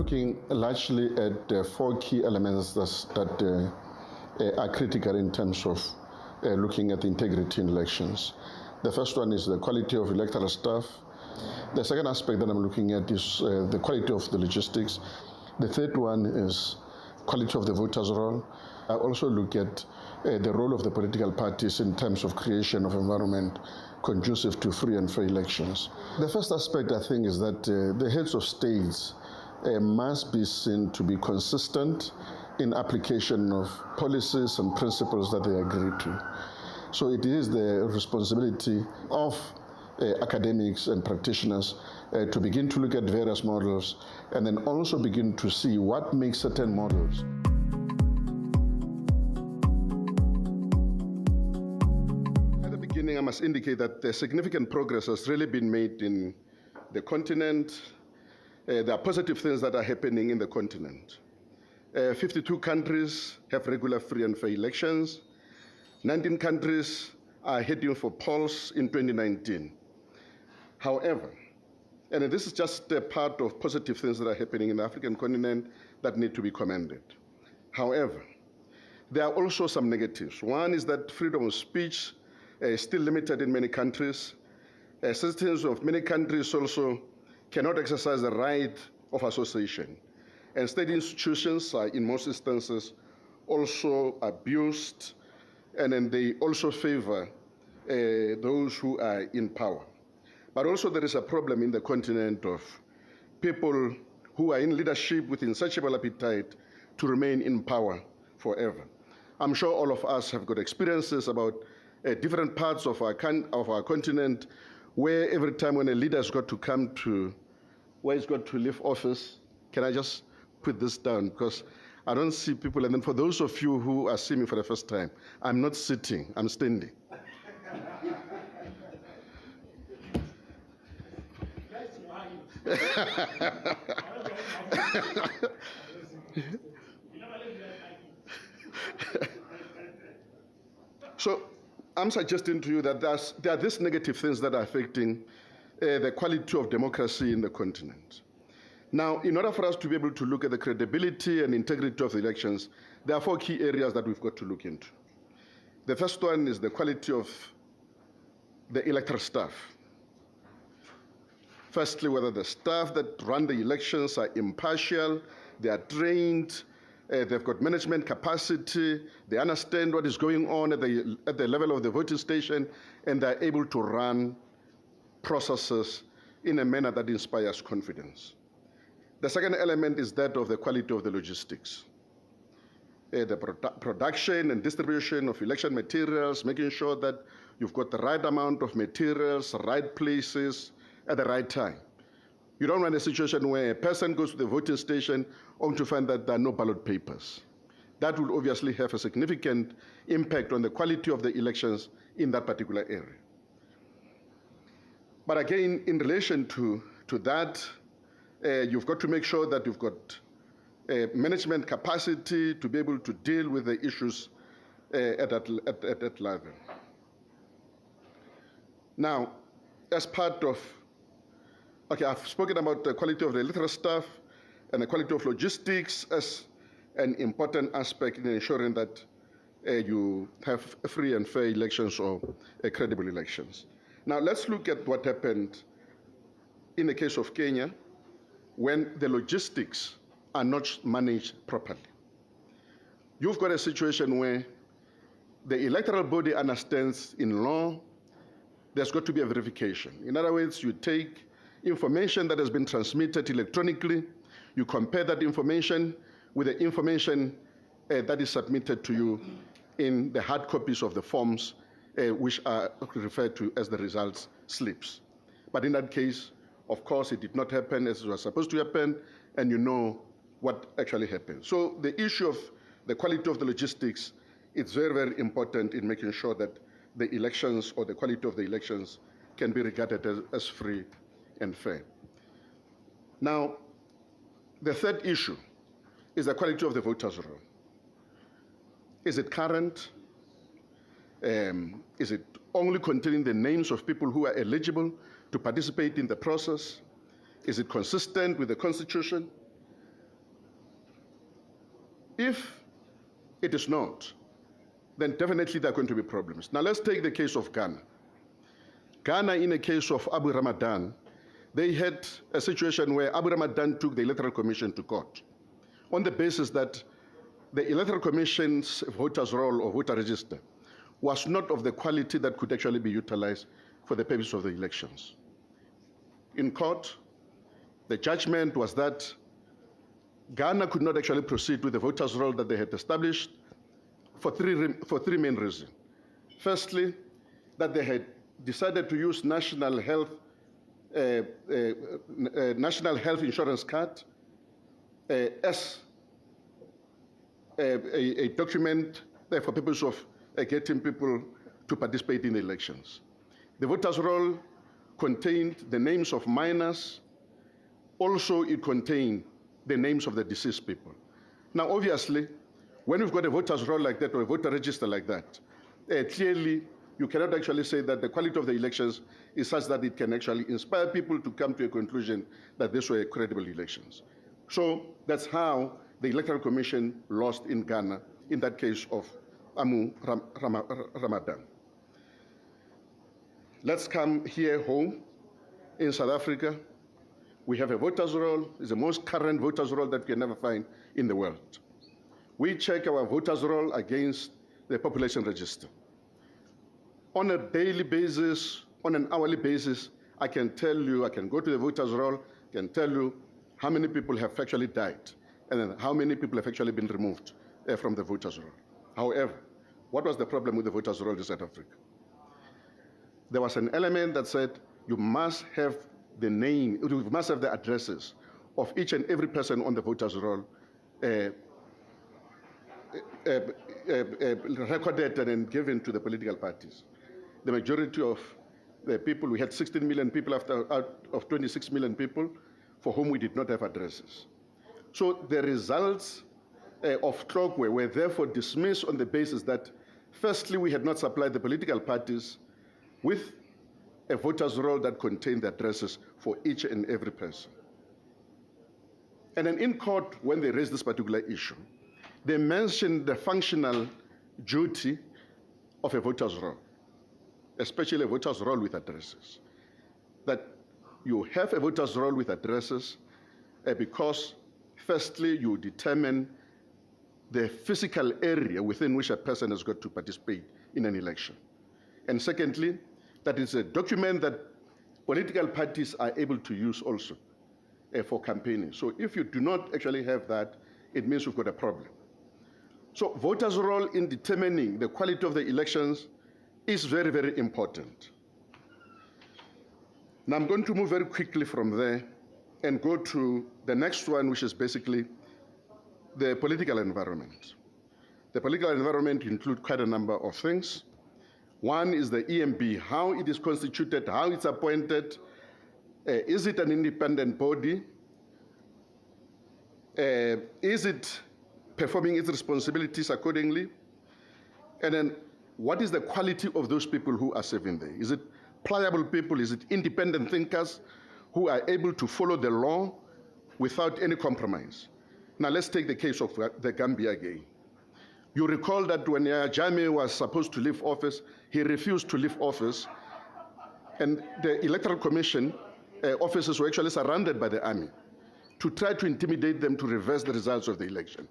looking largely at four key elements that are critical in terms of looking at integrity in elections. The first one is the quality of electoral staff. The second aspect that I'm looking at is the quality of the logistics. The third one is quality of the voters' roll. I also look at the role of the political parties in terms of creation of environment conducive to free and fair elections. The first aspect, I think, is that the heads of states must be seen to be consistent in application of policies and principles that they agree to. So it is the responsibility of academics and practitioners to begin to look at various models and then also begin to see what makes certain models. At the beginning, I must indicate that the significant progress has really been made in the continent. There are positive things that are happening in the continent. 52 countries have regular free and fair elections. 19 countries are heading for polls in 2019. However, and this is just a part of positive things that are happening in the African continent that need to be commended. However, there are also some negatives. One is that freedom of speech is still limited in many countries. Citizens of many countries also cannot exercise the right of association. And state institutions are, in most instances, also abused, and then they also favor those who are in power. But also there is a problem in the continent of people who are in leadership with insatiable appetite to remain in power forever. I'm sure all of us have got experiences about different parts of our continent where every time when a leader has got to come to, where he's got to leave office, can I just put this down because I don't see people, and then for those of you who are seeing me for the first time, I'm not sitting, I'm standing. So I'm suggesting to you that there are these negative things that are affecting the quality of democracy in the continent. Now, in order for us to be able to look at the credibility and integrity of the elections, there are four key areas that we've got to look into. The first one is the quality of the electoral staff. Firstly, whether the staff that run the elections are impartial, they are trained, they've got management capacity, they understand what is going on at the level of the voting station, and they're able to run processes in a manner that inspires confidence. The second element is that of the quality of the logistics. The production and distribution of election materials, making sure that you've got the right amount of materials, right places, at the right time. You don't want a situation where a person goes to the voting station only to find that there are no ballot papers. That will obviously have a significant impact on the quality of the elections in that particular area. But again, in relation to that, you've got to make sure that you've got management capacity to be able to deal with the issues at that level. Now, as part of, okay, I've spoken about the quality of the electoral staff and the quality of logistics as an important aspect in ensuring that you have free and fair elections or credible elections. Now, let's look at what happened in the case of Kenya when the logistics are not managed properly. You've got a situation where the electoral body understands in law there's got to be a verification. In other words, you take information that has been transmitted electronically, you compare that information with the information that is submitted to you in the hard copies of the forms which are referred to as the results slips. But in that case, of course, it did not happen as it was supposed to happen, and you know what actually happened. So the issue of the quality of the logistics is very, very important in making sure that the elections or the quality of the elections can be regarded as free and fair. Now, the third issue is the quality of the voters' roll. Is it current? Is it only containing the names of people who are eligible to participate in the process? Is it consistent with the Constitution? If it is not, then definitely there are going to be problems. Now let's take the case of Ghana. Ghana, in a case of Abu Ramadan, they had a situation where Abu Ramadan took the Electoral Commission to court on the basis that the Electoral Commission's voters' roll or voter register was not of the quality that could actually be utilized for the purpose of the elections. In court, the judgment was that Ghana could not actually proceed with the voters' roll that they had established for three main reasons. Firstly, that they had decided to use national health insurance card as a document for purpose of getting people to participate in the elections. The voters' roll contained the names of minors. Also, it contained the names of the deceased people. Now, obviously, when we've got a voters' roll like that or a voter register like that, clearly you cannot actually say that the quality of the elections is such that it can actually inspire people to come to a conclusion that these were credible elections. So that's how the Electoral Commission lost in Ghana in that case of Amu Ramadan. Let's come here home in South Africa. We have a voters' roll. It's the most current voters' roll that we can never find in the world. We check our voters' roll against the population register. On a daily basis, on an hourly basis, I can tell you, I can go to the voters' roll, I can tell you how many people have actually died and then how many people have actually been removed from the voters' roll. However, what was the problem with the voters' roll in South Africa? There was an element that said you must have the name, you must have the addresses of each and every person on the voters' roll recorded and given to the political parties. The majority of the people, we had 16 million people out of 26 million people for whom we did not have addresses. So the results of Tlokwe were therefore dismissed on the basis that, firstly, we had not supplied the political parties with a voters' roll that contained the addresses for each and every person. And then in court, when they raised this particular issue, they mentioned the functional duty of a voters' roll, especially a voters' roll with addresses. That you have a voters' roll with addresses because, firstly, you determine the physical area within which a person has got to participate in an election. And secondly, that is a document that political parties are able to use also for campaigning. So if you do not actually have that, it means you've got a problem. So voters' role in determining the quality of the elections is very, very important. Now I'm going to move very quickly from there and go to the next one, which is basically the political environment. The political environment includes quite a number of things. One is the EMB, how it is constituted, how it's appointed. Is it an independent body? Is it performing its responsibilities accordingly? And then what is the quality of those people who are serving there? Is it pliable people? Is it independent thinkers who are able to follow the law without any compromise? Now let's take the case of the Gambia again. You recall that when Yahya Jammeh was supposed to leave office, he refused to leave office, and the Electoral Commission officers were actually surrounded by the army to try to intimidate them to reverse the results of the election.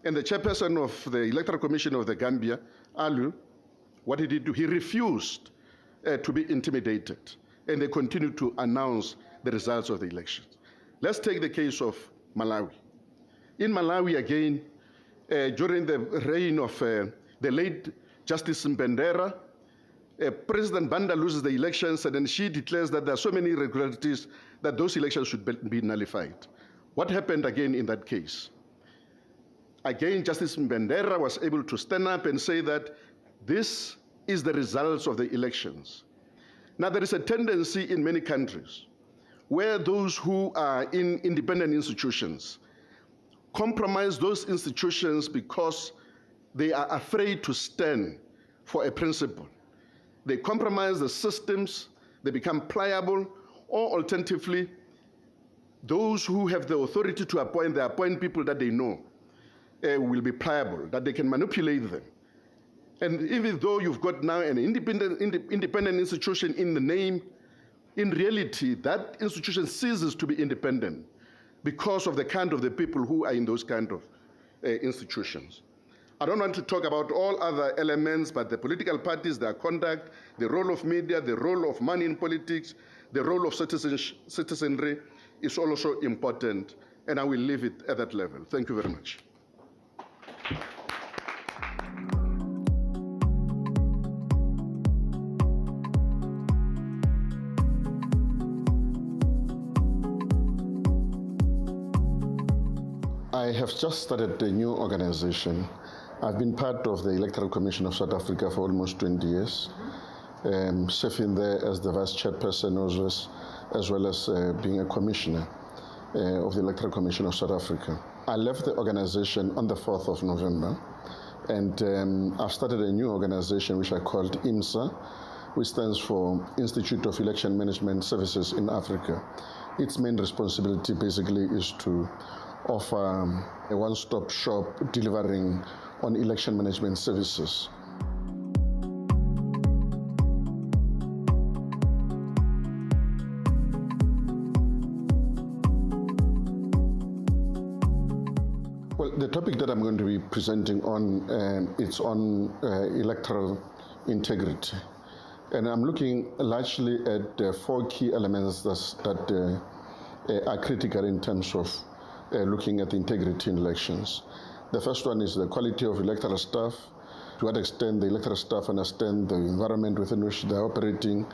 And the chairperson of the Electoral Commission of the Gambia, Alu, what did he do? He refused to be intimidated, and they continued to announce the results of the elections. Let's take the case of Malawi. In Malawi, again, during the reign of the late Justice Mbendera, President Banda loses the elections, and then she declares that there are so many irregularities that those elections should be nullified. What happened again in that case? Again, Justice Mbendera was able to stand up and say that this is the results of the elections. Now, there is a tendency in many countries where those who are in independent institutions compromise those institutions because they are afraid to stand for a principle. They compromise the systems, they become pliable, or alternatively, those who have the authority to appoint, they appoint people that they know will be pliable, that they can manipulate them. And even though you've got now an independent institution in the name, in reality, that institution ceases to be independent because of the kind of the people who are in those kind of institutions. I don't want to talk about all other elements, but the political parties, their conduct, the role of media, the role of money in politics, the role of citizenry is also important, and I will leave it at that level. Thank you very much. I have just started a new organization. I've been part of the Electoral Commission of South Africa for almost 20 years, serving there as the vice chairperson as well as being a commissioner of the Electoral Commission of South Africa. I left the organization on the 4th of November, and I've started a new organization which I called IMSA, which stands for Institute of Election Management Services in Africa. Its main responsibility basically is to offer a one-stop shop delivering on election management services. Well, the topic that I'm going to be presenting on, it's on electoral integrity. And I'm looking largely at 4 key elements that are critical in terms of looking at integrity in elections. The first one is the quality of electoral staff, to what extent the electoral staff understand the environment within which they're operating.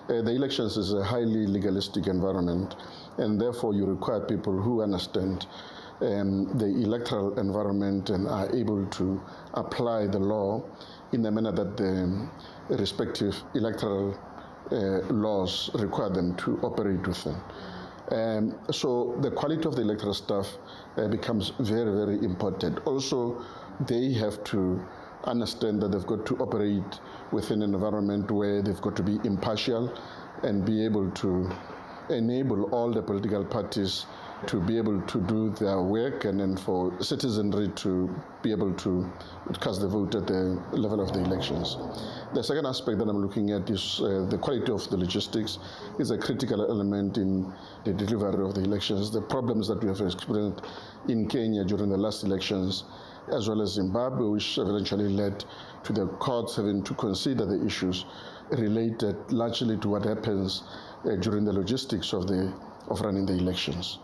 The elections is a highly legalistic environment, and therefore you require people who understand the electoral environment and are able to apply the law in the manner that the respective electoral laws require them to operate within. So the quality of the electoral staff becomes very, very important. Also, they have to understand that they've got to operate within an environment where they've got to be impartial and be able to enable all the political parties to be able to do their work, and then for citizenry to be able to cast the vote at the level of the elections. The second aspect that I'm looking at is the quality of the logistics is a critical element in the delivery of the elections. The problems that we have experienced in Kenya during the last elections, as well as Zimbabwe, which eventually led to the courts having to consider the issues related largely to what happens during the logistics of running the elections.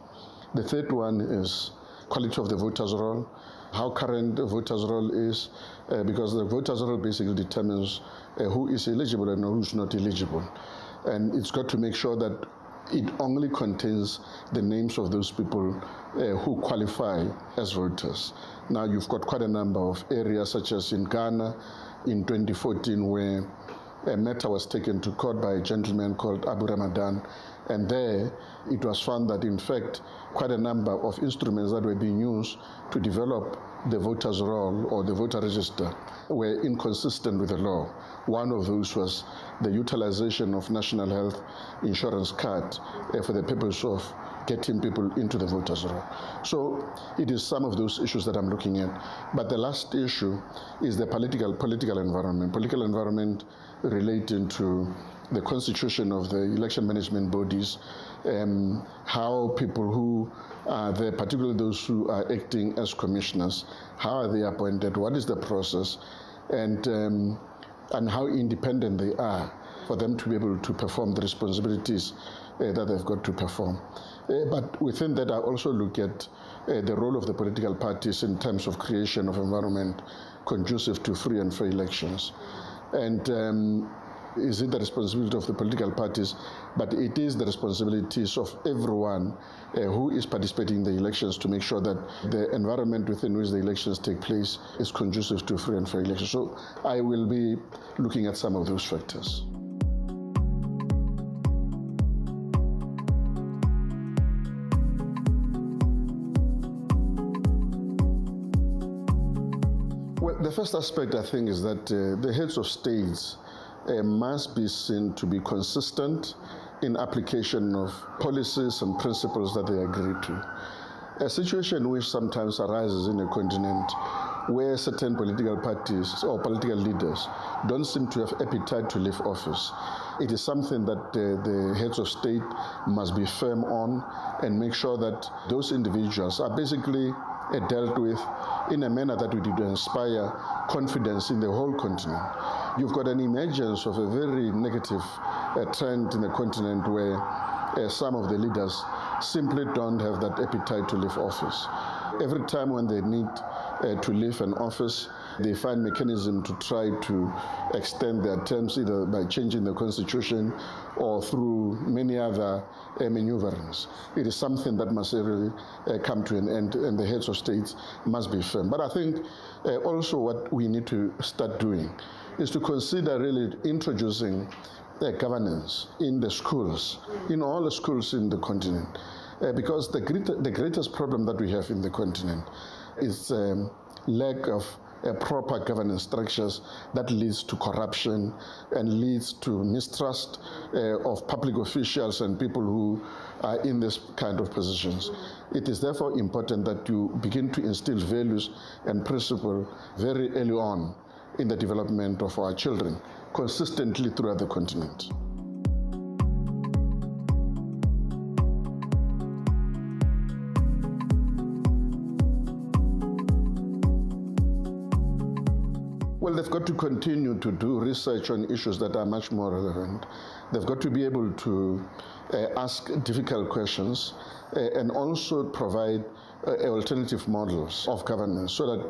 The third one is quality of the voters' roll, how current the voters' roll is, because the voters' roll basically determines who is eligible and who is not eligible. And it's got to make sure that it only contains the names of those people who qualify as voters. Now, you've got quite a number of areas, such as in Ghana in 2014, where a matter was taken to court by a gentleman called Abu Ramadan, and there it was found that, in fact, quite a number of instruments that were being used to develop the voters' roll or the voter register were inconsistent with the law. One of those was the utilization of national health insurance card for the purpose of getting people into the voters' roll. So it is some of those issues that I'm looking at. But the last issue is the political environment relating to the constitution of the election management bodies, how people who are there, particularly those who are acting as commissioners, how are they appointed, what is the process, and how independent they are for them to be able to perform the responsibilities that they've got to perform. But within that, I also look at the role of the political parties in terms of creation of environment conducive to free and fair elections. And is it the responsibility of the political parties? But it is the responsibilities of everyone who is participating in the elections to make sure that the environment within which the elections take place is conducive to free and fair elections. So I will be looking at some of those factors. Well, the first aspect, I think, is that the heads of states must be seen to be consistent in application of policies and principles that they agree to. A situation which sometimes arises in a continent where certain political parties or political leaders don't seem to have appetite to leave office. It is something that the heads of state must be firm on and make sure that those individuals are basically dealt with in a manner that would inspire confidence in the whole continent. You've got an emergence of a very negative trend in the continent where some of the leaders simply don't have that appetite to leave office. Every time when they need to leave an office, they find mechanism to try to extend their terms either by changing the constitution or through many other maneuverings. It is something that must really come to an end, and the heads of states must be firm. But I think also what we need to start doing is to consider really introducing governance in the schools, in all the schools in the continent, because the greatest problem that we have in the continent is lack of proper governance structures that leads to corruption and leads to mistrust of public officials and people who are in this kind of positions. It is therefore important that you begin to instill values and principles very early on in the development of our children, consistently throughout the continent. Well, they've got to continue to do research on issues that are much more relevant. They've got to be able to ask difficult questions and also provide alternative models of governance so that,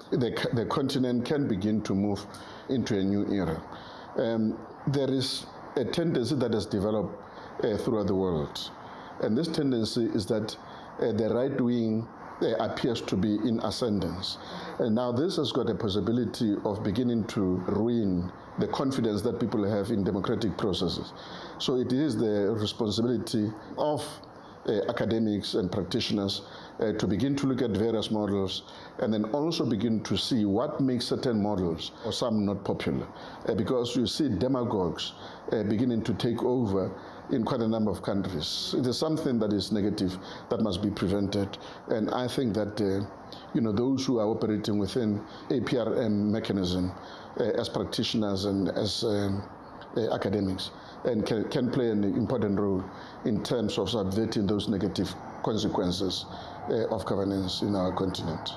the continent can begin to move into a new era. There is a tendency that has developed throughout the world, and this tendency is that the right wing appears to be in ascendance. And now this has got a possibility of beginning to ruin the confidence that people have in democratic processes. So it is the responsibility of academics and practitioners to begin to look at various models and then also begin to see what makes certain models or some not popular. Because you see demagogues beginning to take over in quite a number of countries. It is something that is negative that must be prevented. And I think that those who are operating within APRM mechanism as practitioners and as academics and can play an important role in terms of subverting those negative consequences of governance in our continent.